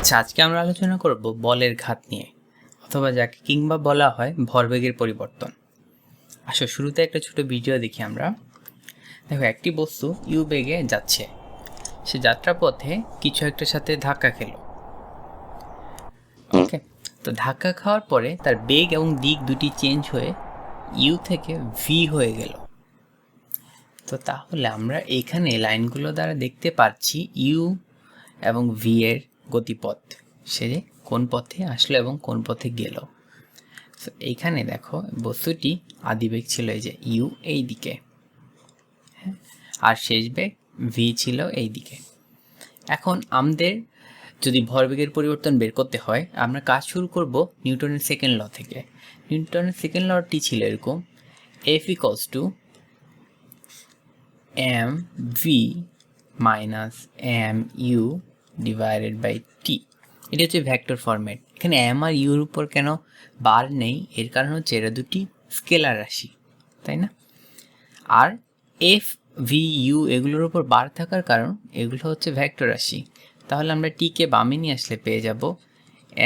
আচ্ছা, আজকে আমরা আলোচনা করব বলের ঘাত নিয়ে, অথবা যাকে কিংবা বলা হয় ভরবেগের পরিবর্তন। আসো শুরুতে একটা ছোট ভিডিও দেখি আমরা। দেখো, একটি বস্তু ইউ বেগে যাচ্ছে, সে যাত্রাপথে কিছু একটার সাথে ধাক্কা খেলো। ওকে, তো ধাক্কা খাওয়ার পরে তার বেগ এবং দিক দুটি চেঞ্জ হয়ে ইউ থেকে ভি হয়ে গেল। তো তাহলে আমরা এখানে লাইনগুলো দ্বারা দেখতে পাচ্ছি ইউ এবং ভি এর গতিপথ, সে কোন পথে আসলো এবং কোন পথে গেল। তো এইখানে দেখো, বস্তুটি আদিবেগ ছিল এই যে ইউ এই দিকে, আর শেষ বেগ ভি ছিল এই দিকে। এখন আমাদের যদি ভরবেগের পরিবর্তন বের করতে হয়, আমরা কাজ শুরু করব নিউটনের সেকেন্ড ল থেকে। নিউটনের সেকেন্ড লটি ছিল এরকম, F equals to M V minus M U divided by T. এটা হচ্ছে ভেক্টর ফরম্যাট। এখানে এম আর ইউর উপর কেন বার নেই, এর কারণ হচ্ছে এরা দুটি স্কেলার রাশি, তাই না? আর এফ ভি ইউ এগুলোর উপর বার থাকার কারণ এগুলো হচ্ছে ভেক্টর রাশি। তাহলে আমরা টিকে বামে নিয়ে আসলে পেয়ে যাব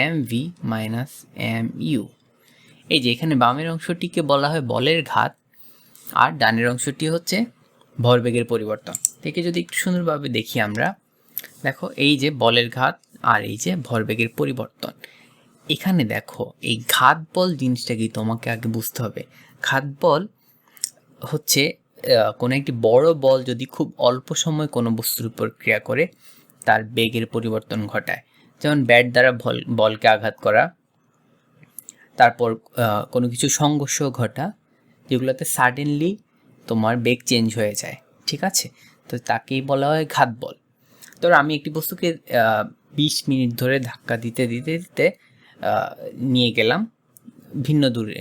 m V minus M u. এই যে এখানে বামের অংশটিকে বলা হয় বলের ঘাত, আর ডানের অংশটি হচ্ছে ভরবেগের পরিবর্তন। থেকে যদি একটু সুন্দরভাবে দেখি আমরা, দেখো এই যে বলের ঘাত আর এই যে ভরবেগের পরিবর্তন। এখানে দেখো, এই ঘাত বল জিনিসটা কি তোমাকে আগে বুঝতে হবে। ঘাত বল হচ্ছে কোনো একটি বড় বল যদি খুব অল্প সময় কোনো বস্তুর উপর ক্রিয়া করে তার বেগের পরিবর্তন ঘটায়। যেমন ব্যাট দ্বারা বলকে আঘাত করা, তারপর কোনো কিছু সংঘর্ষ ঘটা, যেগুলোতে সাডেনলি তোমার বেগ চেঞ্জ হয়ে যায়, ঠিক আছে? তো তাকেই বলা হয় ঘাত বল। ধরো আমি একটি বস্তুকে 20 মিনিট ধরে ধাক্কা দিতে দিতে দিতে নিয়ে গেলাম ভিন্ন দূরে,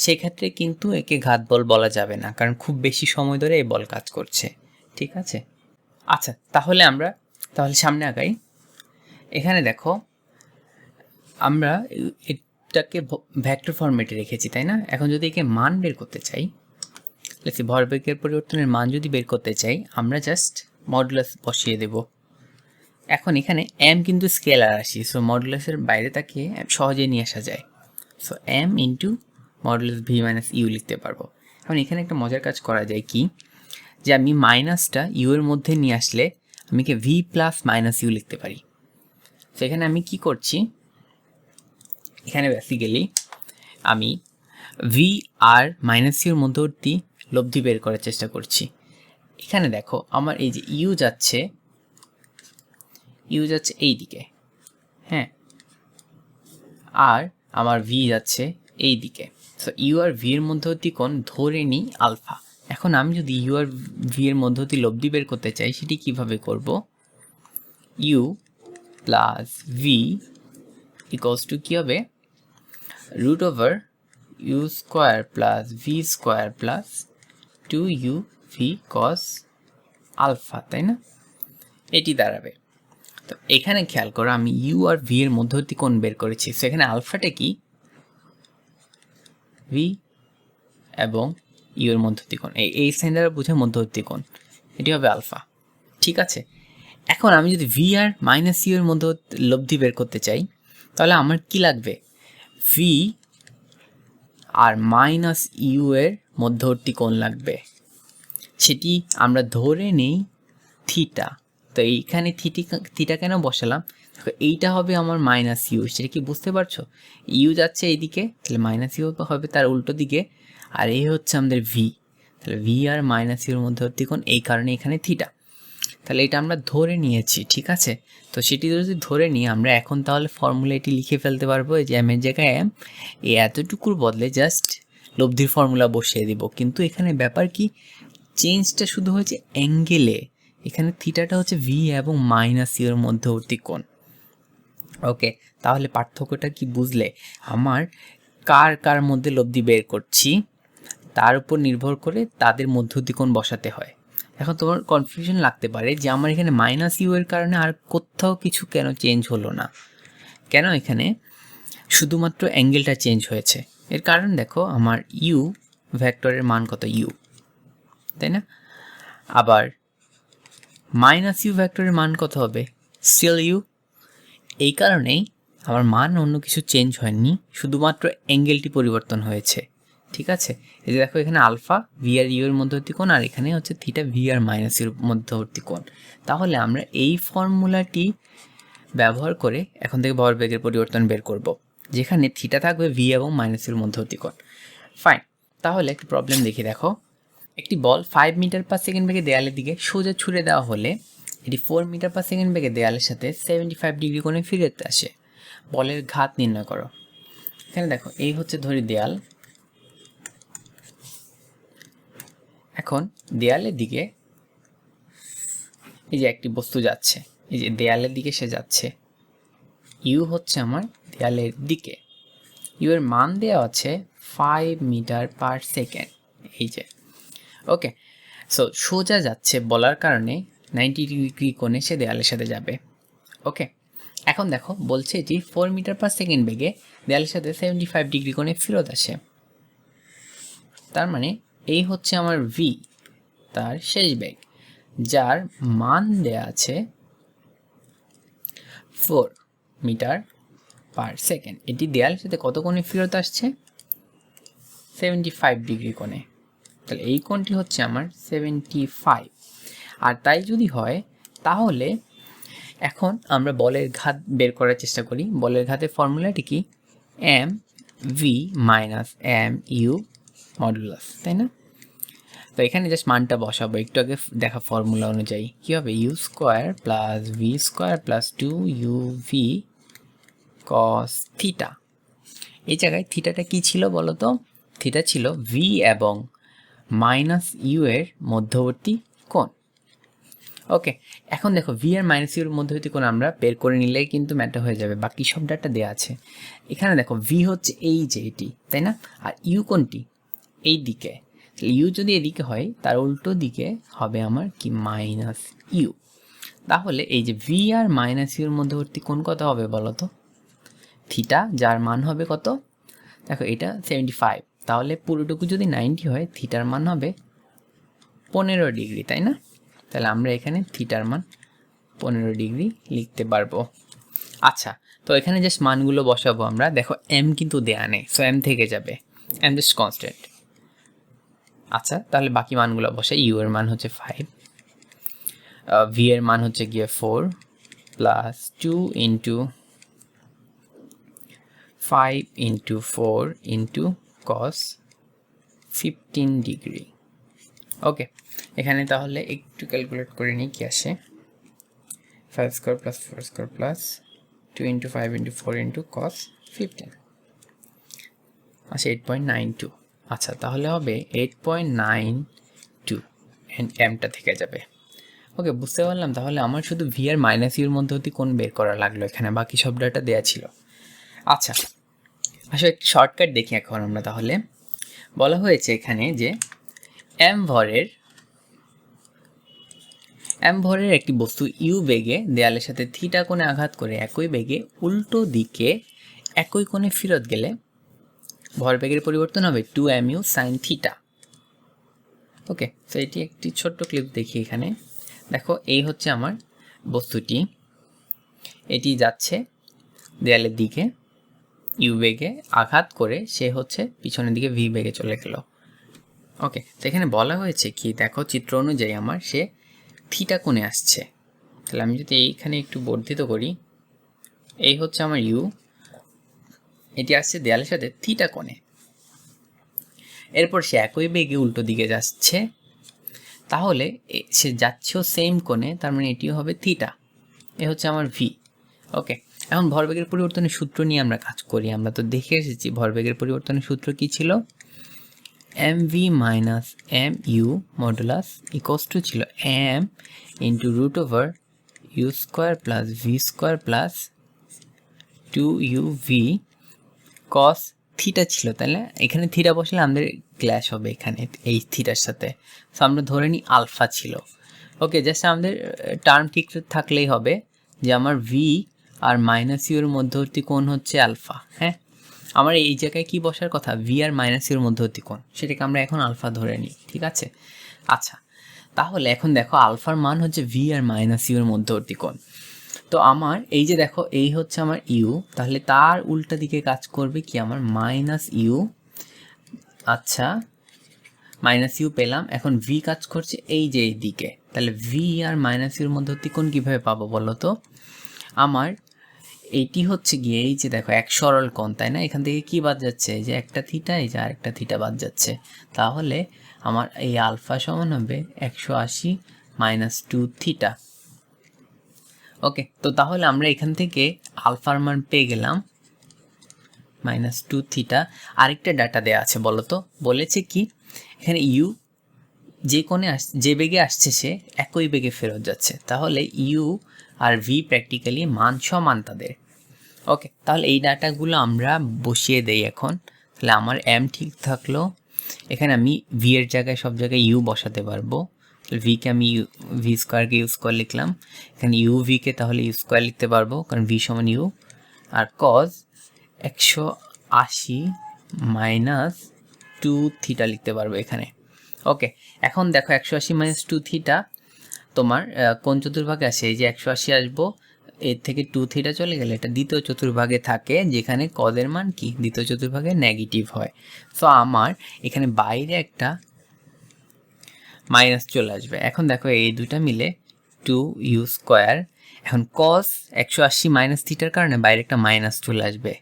সেক্ষেত্রে কিন্তু একে ঘাত বল বলা যাবে না, কারণ খুব বেশি সময় ধরে এই বল কাজ করছে, ঠিক আছে? আচ্ছা, তাহলে সামনে আগাই। এখানে দেখো, আমরা এটাকে ভেক্টর ফরম্যাটে রেখেছি, তাই না? এখন যদি একে মান বের করতে চাই, ভরবেগের পরিবর্তনের মান যদি বের করতে চাই, আমরা জাস্ট মডুলাস বসিয়ে দেব। এখন এখানে এম কিন্তু স্কেলার রাশি, সো মডুলাসের বাইরে তাকে সহজে নিয়ে আসা যায়। So m into modulus v minus u লিখতে পারবো। এখন এখানে একটা মজার কাজ করা যায় কি, যে আমি মাইনাসটা ইউ এর মধ্যে নিয়ে আসলে আমি কি ভি প্লাস মাইনাস ইউ লিখতে পারি। তো এখানে আমি কি করছি, এখানে বেসিক্যালি আমি ভি আর মাইনাস ইউর মধ্যবর্তী লব্ধি বের করার চেষ্টা করছি। এখানে দেখো, আমার এই যে ইউ যাচ্ছে এই দিকে, হ্যাঁ, আর আমার ভি যাচ্ছে এই দিকে। সো ইউ আর ভি এর মধ্যবর্তী কোণ ধরে নিই আলফা। এখন আমি যদি ইউ আর ভি এর মধ্যবর্তী লব্ধি বের করতে চাই, সেটি কিভাবে করব? U plus V equals to কী হবে? Root over you square plus V square plus 2u V cos alpha, তাই না? এটি দাঁড়াবে। তো এখানে খেয়াল করো, আমি ইউ আর ভি এর মধ্যবর্তী কোণ বের করেছি। সেখানে আলফাটা কি? ভি এবং ইউ এর মধ্যবর্তী কোণ, এই সাইন দ্বারা বোঝা মধ্যবর্তী কোণ, এটি হবে আলফা, ঠিক আছে? এখন আমি যদি ভি আর মাইনাস ইউ এর মধ্যবর্তী লব্ধি বের করতে চাই, তাহলে আমার কি লাগবে? ভি আর মাইনাস ইউ এর মধ্যবর্তী কোণ লাগবে। সেটি আমরা ধরে নেই থিটা। তো এইখানে থিটা কেন বসালাম? এইটা হবে আমার মাইনাস ইউ, সেটা কি বুঝতে পারছো? ইউ যাচ্ছে এইদিকে, তাহলে মাইনাস ইউ হবে তার উল্টো দিকে, আর এই হচ্ছে আমাদের ভি। তাহলে ভি আর মাইনাস ইউর মধ্যবর্তী কোণ, এই কারণে এখানে থিটা। তাহলে এটা আমরা ধরে নিয়েছি, ঠিক আছে? তো সেটি যদি ধরে নিই আমরা, এখন তাহলে ফর্মুলা এটি লিখে ফেলতে পারবো, যে এম এর জায়গায় এম, এই এতটুকুর বদলে জাস্ট লব্ধির ফর্মুলা বসিয়ে দিব। কিন্তু এখানে ব্যাপার কি, চেঞ্জটা শুধু হয়েছে অ্যাঙ্গেলে। এখানে থিটাটা হচ্ছে ভি এবং মাইনাস ইউর মধ্যবর্তী কোণ। ওকে, তাহলে পার্থক্যটা কি বুঝলে? আমার কার মধ্যে লব্ধি বের করছি তার উপর নির্ভর করে তাদের মধ্যবর্তী কোণ বসাতে হয়। এখন তোমার কনফিউশন লাগতে পারে যে আমার এখানে মাইনাস ইউ এর কারণে আর কোথাও কিছু কেন চেঞ্জ হলো না, কেন এখানে শুধুমাত্র অ্যাঙ্গেলটা চেঞ্জ হয়েছে? এর কারণ দেখো, আমার ইউ ভেক্টরের মান কত? ইউ, তাই না? আবার মাইনাস ইউ ভেক্টরের মান কত হবে? Still u. এই কারণেই আমার মান অন্য কিছু চেঞ্জ হয়নি, শুধুমাত্র অ্যাঙ্গেলটি পরিবর্তন হয়েছে। ঠিক আছে, এই যে দেখো এখানে আলফা ভি আর ইউ এর মধ্যবর্তী কোণ, আর এখানে হচ্ছে থিটা ভি আর মাইনাস ইউর মধ্যবর্তী কোণ। তাহলে আমরা এই ফর্মুলাটি ব্যবহার করে এখন থেকে ভরবেগের পরিবর্তন বের করব, যেখানে থিটা থাকবে ভি এবং মাইনাস ইউর মধ্যবর্তী কোণ। ফাইন, তাহলে একটি প্রবলেম দেখি। দেখো, একটি বল 5 মিটার পার সেকেন্ড বেগে দেয়ালের দিকে সোজা ছুড়ে দেওয়া হলে এটি 4 মিটার পার সেকেন্ড বেগে দেয়ালের সাথে 75 ডিগ্রি কোণে ফিরে আসে। বলের ঘাত নির্ণয় করো। এখানে দেখো, এই হচ্ছে ধরি দেয়াল। এখন দেয়ালের দিকে এই যে একটি বস্তু যাচ্ছে, এই যে দেয়ালের দিকে সে যাচ্ছে। ইউ হচ্ছে আমার দেয়ালের দিকে, ইউ এর মান দেওয়া আছে 5 মিটার পার সেকেন্ড। এই যে ওকে, সো সোজা যাচ্ছে বলার কারণে 90 ডিগ্রি কোণে সে দেয়ালের সাথে যাবে। ওকে, এখন দেখো বলছে এটি 4 মিটার পার সেকেন্ড বেগে দেয়ালের সাথে 75 ডিগ্রি কোণে ফেরত আসে। তার মানে এই হচ্ছে আমার ভি, তার শেষ বেগ, যার মান দেয়া আছে 4 মিটার পার সেকেন্ড। এটি দেয়ালের সাথে কত কোণে ফেরত আসছে? 75 ডিগ্রি কোণে। তাহলে এই কোণটি হচ্ছে আমার 75। আর তাই যদি হয় তাহলে এখন আমরা বলের ঘাত বের করার চেষ্টা করি। বলের ঘাতের ফর্মুলাটি কি? M V minus M U modulus, তাই না? তো এখানে জাস্ট মানটা বসাবো, একটু আগে দেখা ফর্মুলা অনুযায়ী কী হবে? U square plus V square plus 2uv cos theta. এই জায়গায় থিটাটা কি ছিল বলো তো? থিটা ছিল ভি এবং মাইনাস ইউ এর মধ্যবর্তী কোণ। ওকে, এখন দেখো ভি আর মাইনাস ইউর মধ্যবর্তী কোণ আমরা বের করে নিলেই কিন্তু ম্যাটার হয়ে যাবে, বাকি সব ডাটা দেওয়া আছে। এখানে দেখো ভি হচ্ছে এই যে এটি, তাই না? আর ইউ কোনটি? এই দিকে। ইউ যদি এদিকে হয় তার উল্টো দিকে হবে আমার কি? Minus u. তাহলে এই যে ভি আর মাইনাস ইউর মধ্যবর্তী কোণ কত হবে বলো তো? থিটা, যার মান হবে কত? দেখো এটা 75, তাহলে পুরোটুকু যদি 90 হয় থিটার মান হবে 15 ডিগ্রি, তাই না? তাহলে আমরা এখানে থিটার মান 15 ডিগ্রি লিখতে পারবো। আচ্ছা, তো এখানে জাস্ট মানগুলো বসাবো আমরা। দেখো এম কিন্তু দেয়া নেই, সো এম থেকে যাবে, এম জাস্ট কনস্ট্যান্ট। আচ্ছা, তাহলে বাকি মানগুলো বসাই। ইউ এর মান হচ্ছে 5, ভি এর মান হচ্ছে গিয়ে 4 plus 2 into 5 into 4 into cos 15 degree. Okay, এখানে তাহলে একটু ক্যালকুলেট করে নিই কি আসে। 5 square plus 4 square plus 2 into 5 into 4 into cos 15, আচ্ছা 8.92। আচ্ছা, তাহলে হবে 8.92 অ্যান্ড এমটা থেকে যাবে। ওকে, বুঝতে পারলাম। তাহলে আমার শুধু ভি আর মাইনাস ইউর মধ্যবর্তী কোণ বের করা লাগলো, এখানে বাকি সব ডাটা দেওয়া ছিল। আচ্ছা, আসলে একটি শর্টকাট দেখি এখন আমরা। তাহলে বলা হয়েছে এখানে যে এম ভরের একটি বস্তু ইউ বেগে দেয়ালের সাথে থিটা কোণে আঘাত করে একই বেগে উল্টো দিকে একই কোণে ফেরত গেলে ভরবেগের পরিবর্তন হবে 2mu sin থিটা। ওকে, তো এটি একটি ছোট্ট ক্লিপ দেখি। এখানে দেখো, এই হচ্ছে আমার বস্তুটি, এটি যাচ্ছে দেয়ালের দিকে ইউ বেগে আঘাত করে, সে হচ্ছে পিছনের দিকে ভি বেগে চলে গেল। ওকে, তো এখানে বলা হয়েছে কি, দেখো চিত্র অনুযায়ী আমার সে থিটা কোণে আসছে। তাহলে আমি যদি এইখানে একটু বর্ধিত করি, এই হচ্ছে আমার ইউ, এটি আসছে দেয়ালের সাথে থিটা কোণে। এরপর সে একই বেগে উল্টো দিকে যাচ্ছে, তাহলে সে যাচ্ছেও সেম কোণে, তার মানে এটিও হবে থিটা। এ হচ্ছে আমার ভি। ওকে, এখন ভরবেগের পরিবর্তনের সূত্র নিয়ে আমরা কাজ করি। আমরা তো দেখে এসেছি ভরবেগের পরিবর্তনের সূত্র কি ছিল? M V minus M U modulus equals to ছিল M into root over you square plus V square plus 2uv cos theta ছিল, তাহলে এখানে থিটা বসলে আমাদের ক্ল্যাশ হবে এখানে এই থিটার সাথে। সো আমরা ধরে নিই আলফা ছিল। ওকে, জাস্ট আমাদের টার্ম ঠিক থাকলেই হবে যে আমার ভি আর মাইনাস ইউর মধ্যবর্তী কোণ হচ্ছে আলফা। হ্যাঁ, আমার এই জায়গায় কি বসার কথা? ভি আর মাইনাস ইউর মধ্যবর্তী কোণ, সেটাকে আমরা এখন আলফা ধরে নিই, ঠিক আছে? আচ্ছা, তাহলে এখন দেখো আলফার মান হচ্ছে ভি আর মাইনাস ইউর মধ্যবর্তী কোণ। তো আমার এই যে দেখো এই হচ্ছে আমার ইউ, তাহলে তার উল্টা দিকে কাজ করবে কি আমার মাইনাস ইউ। আচ্ছা মাইনাস ইউ পেলাম, এখন ভি কাজ করছে এই যে এই দিকে, তাহলে ভি আর মাইনাস ইউর মধ্যবর্তী কোণ কীভাবে পাবো বলো তো? আমার এইটি হচ্ছে গিয়ে এই যে দেখো এক সরল কোণ, তাই না? এখান থেকে কি বাদ যাচ্ছে? এই যে একটা থিটা, এই যে আরেকটা থিটা বাদ যাচ্ছে, তাহলে আমার এই আলফা সমান হবে 180 মাইনাস 2 থিটা। ওকে, তো তাহলে আমরা এখান থেকে আলফার মান পেয়ে গেলাম মাইনাস 2 থিটা। আরেকটা ডাটা দেওয়া আছে বলো তো, বলেছে কি এখানে ইউ যে কোণে যে বেগে আসছে সে একই বেগে ফেরত যাচ্ছে, তাহলে ইউ আর ভি প্র্যাকটিক্যালি মান সমান তাদের। ওকে, তাহলে এই ডাটাগুলো আমরা বসিয়ে দেই এখন। তাহলে আমার এম ঠিক থাকলো, এখানে আমি ভি এর জায়গায় সব জায়গায় ইউ বসাতে পারবো। ভিকে আমি ভি স্কোয়ারকে ইউ স্কোয়ার লিখলাম, এখানে ইউ ভিকে তাহলে ইউ স্কোয়ার লিখতে পারবো কারণ ভি সমান ইউ। আর কজ 180 মাইনাস 2 থিটা লিখতে পারবো এখানে। ওকে, এখন দেখো 180 মাইনাস 2 থিটা তোমার কোন চতুর্ভাগে আসে? এই যে 180 আসবো, এর থেকে 2 থিটা চলে গেলে এটা দ্বিতীয় চতুর্ভাগে থাকে, যেখানে কজের মান কি দ্বিতীয় চতুর্ভাগে নেগেটিভ হয়। সো আমার এখানে বাইরে একটা মাইনাস চলে আসবে। এখন দেখো এই দুটা মিলে 2 ইউ স্কোয়ার, এখন কস 180 মাইনাস থিটার কারণে বাইরে একটা মাইনাস চলে আসবে,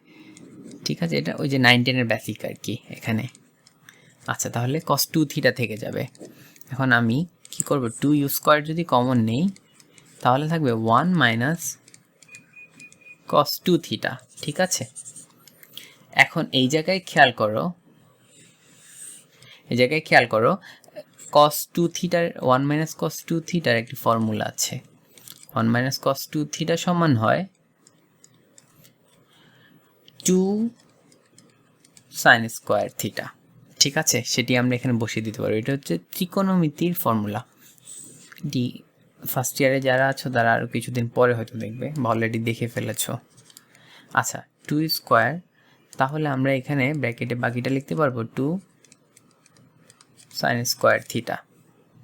ঠিক আছে? এটা ওই যে 9-10-এর বেসিক আর কি এখানে। আচ্ছা, তাহলে কস 2 থিটা থেকে যাবে। এখন আমি কি করব, 2 ইউ স্কোয়ার যদি কমন নেই তাহলে থাকবে 1 মাইনাস কস 2 থিটা, ঠিক আছে? এখন এই জায়গায় খেয়াল করো, এই জায়গায় খেয়াল করো কস 2 থিটার 1 মাইনাস কস 2 থিটার একটি ফর্মুলা আছে। 1 মাইনাস কস 2 থিটা সমান হয় 2 সাইন স্কোয়ার থিটা, ঠিক আছে? সেটি আমরা এখানে বসিয়ে দিতে পারবো। এটা হচ্ছে ত্রিকোণমিতির ফর্মুলা। ডি ফার্স্ট ইয়ারে যারা আছো তারা আরও কিছুদিন পরে হয়তো দেখবে বা অলরেডি দেখে ফেলেছো। আচ্ছা, 2 স্কোয়ার, তাহলে আমরা এখানে ব্র্যাকেটে বাকিটা লিখতে পারবো 2 সাইন স্কোয়ার থিটা।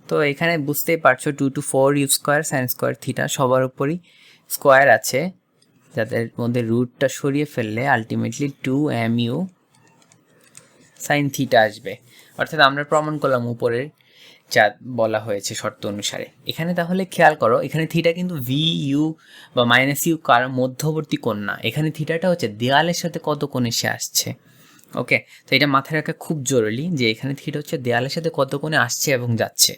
তো এখানে বুঝতেই পারছো 2 to 4 u square sine square theta, সবার উপরই স্কোয়ার আছে, যাদের মধ্যে রুটটা সরিয়ে ফেললে আলটিমেটলি 2 mu সাইন থিটা আসবে। অর্থাৎ আমরা প্রমাণ করলাম উপরের যা বলা হয়েছে শর্ত অনুসারে। এখানে তাহলে খেয়াল করো, এখানে থিটা কিন্তু ভি ইউ বা মাইনাস ইউ কার মধ্যবর্তী কোণ না, এখানে থিটাটা হচ্ছে দেয়ালের সাথে কত কোণ এসে আসছে। ওকে, তো এটা মাথায় রাখা খুব জরুরি যে এখানে থিটা হচ্ছে দেয়ালের সাথে কত কোণে আসছে এবং যাচ্ছে,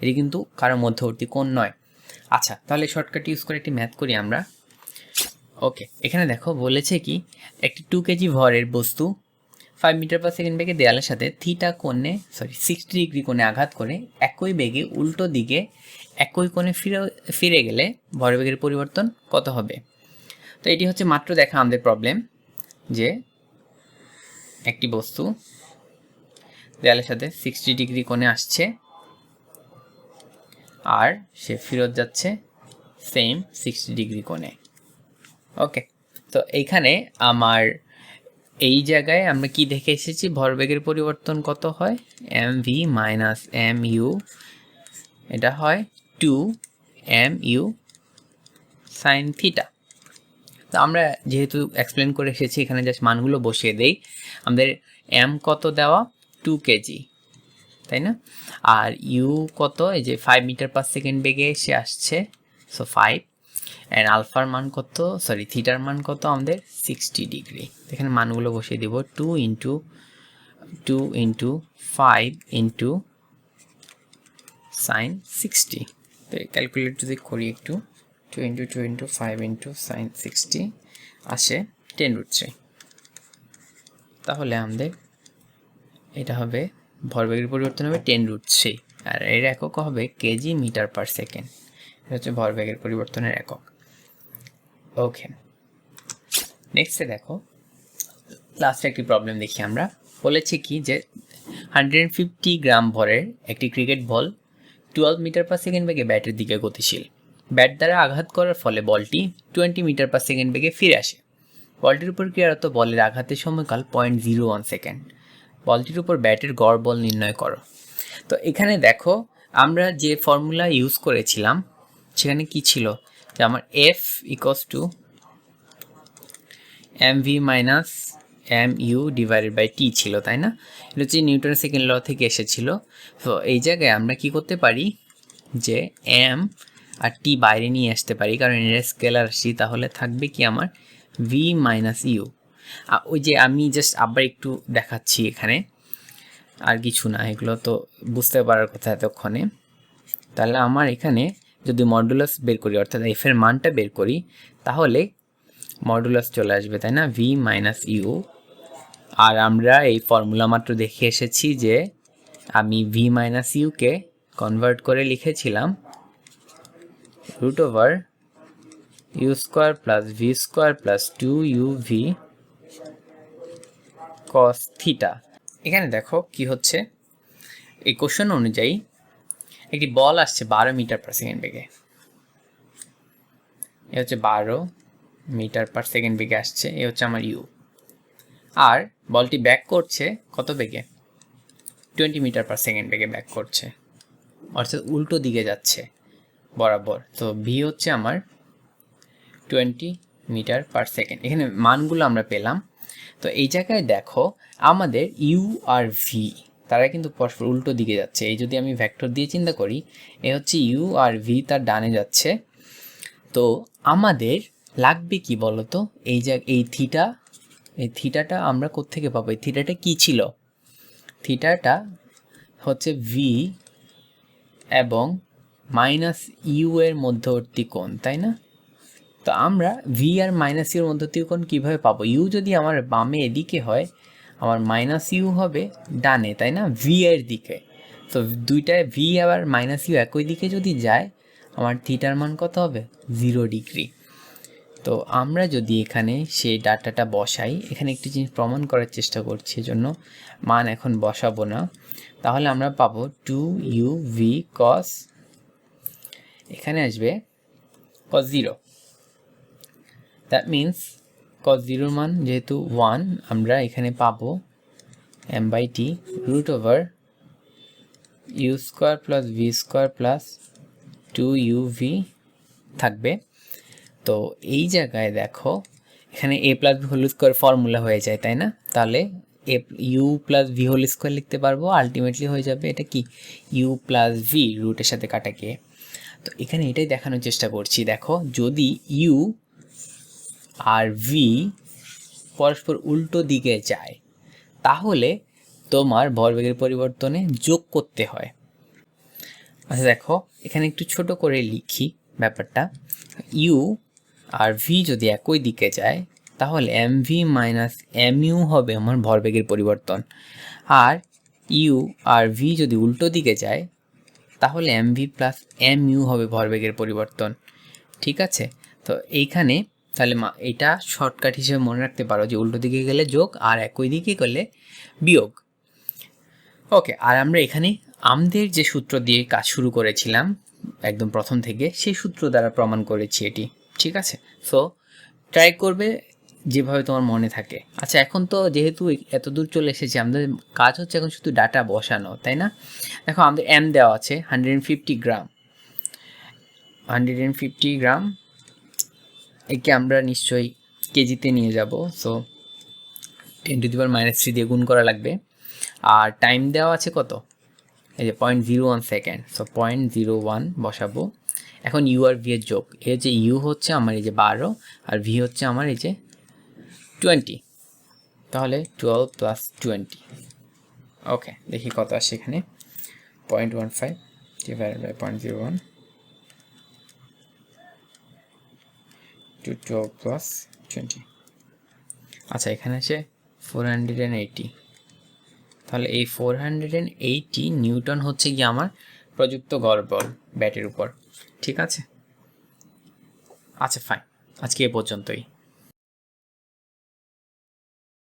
এটি কিন্তু কারো মধ্যবর্তী কোণ নয়। আচ্ছা, তাহলে শর্টকাট ইউজ করে একটি ম্যাথ করি আমরা। ওকে, এখানে দেখো বলেছে কি একটি 2 কেজি ভরের বস্তু 5 মিটার পার সেকেন্ড বেগে দেয়ালের সাথে থিটা কোণে 60 ডিগ্রি কোণে আঘাত করে একই বেগে উল্টো দিকে একই কোণে ফিরে গেলে ভরবেগের পরিবর্তন কত হবে? তো এটি হচ্ছে মাত্র দেখা আমাদের প্রবলেম যে একটি বস্তু দেয়ালের সাথে 60 ডিগ্রি কোণে আসছে আর সে ফেরত যাচ্ছে সেম 60 ডিগ্রি কোণে। ওকে, তো এইখানে আমার এই জায়গায় আমরা কি দেখে এসেছি, ভরবেগের পরিবর্তন কত হয়? M V minus M u, এটা হয় 2 এম ইউ সাইন থিটা। তো আমরা যেহেতু এক্সপ্লেন করে এসেছি এখানে জাস্ট মানগুলো বসিয়ে দেই। আমাদের এম কত দেওয়া 2 কেজি, তাই না? আর ইউ কত, এই যে 5 মিটার পার সেকেন্ড বেগে এসে আসছে, সো 5, অ্যান্ড আলফার মান কত, থিটার মান কত আমাদের 60 ডিগ্রি। এখানে মানগুলো বসিয়ে দিব 2 ইন্টু 5 ইন্টু সাইন 60। তো ক্যালকুলেট যদি করি একটু, 2 ইন্টু 5 ইন্টু সাইন 60 আসে 10√3। তাহলে আমাদের এটা হবে ভরবেগের পরিবর্তন হবে 10√3, আর এর একক হবে কেজি মিটার পার সেকেন্ড। এটা হচ্ছে ভরবেগের পরিবর্তনের একক। ওকে, নেক্সটে দেখো লাস্ট একটি প্রবলেম দেখি আমরা। বলেছি কি যে 150 গ্রাম ভরের একটি cricket ball 12 metre per second বেগে ব্যাটের দিকে গতিশীল। ব্যাট দ্বারা আঘাত করার ফলে বলটি 20 মিটার পার সেকেন্ড বেগে ফিরে আসে। বলটির উপর ক্রিয়ারত বলের আঘাতের সময়কাল 0.01 সেকেন্ড। বলটির উপর ব্যাটের গড় বল নির্ণয় করো। তো এখানে দেখো আমরা যে ফর্মুলা ইউজ করেছিলাম সেখানে কি ছিল, যে আমার F equals to mv minus mu divided by T ছিল, তাই না? এটা হচ্ছে নিউটনের সেকেন্ড ল থেকে এসেছিল। তো এই জায়গায় আমরা কি করতে পারি যে এম আর টি বাইরে নিয়ে আসতে পারি, কারণ এটা স্কেলার রাশি। তাহলে থাকবে কি আমার ভি মাইনাস ইউ। ওই যে আমি জাস্ট আবার একটু দেখাচ্ছি এখানে, আর কিছু না, এগুলো তো বুঝতে পারার কথা এতক্ষণে। তাহলে আমার এখানে যদি মডুলাস বের করি, অর্থাৎ এফ এর মানটা বের করি, তাহলে মডুলাস চলে আসবে, তাই না? V minus you. আর আমরা এই ফর্মুলা মাত্র দেখে এসেছি যে আমি ভি মাইনাস ইউকে কনভার্ট করে লিখেছিলাম root over you square plus V square plus 2uv cos theta. এখানে দেখো কি হচ্ছে, এই কোশ্চেন অনুযায়ী একটি বল আসছে 12 মিটার পার সেকেন্ড বেগে। এ হচ্ছে 12 মিটার পার সেকেন্ড বেগে আসছে, এ হচ্ছে আমার ইউ। আর বলটি ব্যাক করছে কত বেগে? 20 মিটার পার সেকেন্ড বেগে ব্যাক করছে, অর্থাৎ উল্টো দিকে যাচ্ছে বরাবর। তো ভি হচ্ছে আমার 20 মিটার পার সেকেন্ড। এখানে মানগুলো আমরা পেলাম। তো এই জায়গায় দেখো আমাদের ইউ আর ভি তারা কিন্তু পরস্পর উল্টো দিকে যাচ্ছে। এই যদি আমি ভেক্টর দিয়ে চিন্তা করি, এ হচ্ছে ইউ আর ভি তার ডানে যাচ্ছে। তো আমাদের লাগবে কি বলতো, এই থিটাটা আমরা কোত্থেকে পাবো? এই থিটাটা কি ছিল? থিটাটা হচ্ছে ভি এবং মাইনাস ইউ এর মধ্যবর্তী কোণ, তাই না? তো আমরা ভি আর মাইনাস ইউর মধ্যবর্তী কোণ কীভাবে পাবো? ইউ যদি আমার বামে এদিকে হয়, আমার মাইনাস ইউ হবে ডানে, তাই না? ভি এর দিকে। তো দুইটায় ভি আবার মাইনাস ইউ একই দিকে যদি যায়, আমার থিটার মান কত হবে? 0 ডিগ্রি। তো আমরা যদি এখানে সেই ডাটাটা বসাই, এখানে একটি জিনিস প্রমাণ করার চেষ্টা করছি, এজন্য মান এখন বসাবো না। তাহলে আমরা পাবো 2uv cos, এখানে আসবে cos 0। দ্যাট মিন্স cos 0 মান যেহেতু 1, আমরা এখানে পাবো m/t root over you square plus V square plus 2uv থাকবে। তো এই জায়গায় দেখো এখানে a plus v whole square formula হয়ে যায়, তাই না? তাহলে u plus v whole square লিখতে পারবো। আলটিমেটলি হয়ে যাবে এটা কি, ইউ প্লাস ভি রুটের সাথে কাটা গিয়ে। তো এখানে এটাই দেখানোর চেষ্টা করছি। দেখো যদি ইউ আর ভি পরস্পর উল্টো দিকে যায়, তাহলে তোমার ভরবেগের পরিবর্তনে যোগ করতে হয়। আচ্ছা দেখো এখানে একটু ছোট করে লিখি ব্যাপারটা। ইউ আর ভি যদি একই দিকে যায়, তাহলে m V minus M u হবে আমার ভরবেগের পরিবর্তন। আর ইউ আর ভি যদি উল্টো দিকে যায়, তাহলে m v plus m u হবে ভরবেগের পরিবর্তন। ঠিক আছে? তো এইখানে তাহলে এটা শর্টকাট হিসেবে মনে রাখতে পারো যে উল্টো দিকে গেলে যোগ আর একই দিকে গেলে বিয়োগ। ওকে, আর আমরা এখানে আমাদের যে সূত্র দিয়ে কাজ শুরু করেছিলাম একদম প্রথম থেকে, সেই সূত্র দ্বারা প্রমাণ করেছি এটি। ঠিক আছে? সো ট্রাই করবে যেভাবে তোমার মনে থাকে। আচ্ছা এখন তো যেহেতু এত দূর চলে এসেছি, আমাদের কাজ হচ্ছে এখন শুধু ডাটা বসানো, তাই না? দেখো আমাদের এম দেওয়া আছে 150 গ্রাম। 150 গ্রাম একে আমরা নিশ্চয়ই কেজিতে নিয়ে যাব। সো 10⁻³ দিয়ে গুণ করা লাগবে। আর টাইম দেওয়া আছে কত? এই যে 0.01 সেকেন্ড। সো 0.01 বসাবো। এখন ইউ আর ভি এর যোগ, এই যে ইউ হচ্ছে আমার এই যে 12 আর ভি হচ্ছে আমার এই যে 20, তাহলে 12 প্লাস 20। ওকে, দেখি কত আসে এখানে। 0.15 ডিভাইডেড বাই 0.01 টু 12 প্লাস 20। আচ্ছা এখানে আছে 480। তাহলে এই 480 নিউটন হচ্ছে কি আমার প্রযুক্ত গড় বল ব্যাটের উপর। ঠিক আছে? আচ্ছা ফাইন, আজকে এ পর্যন্তই।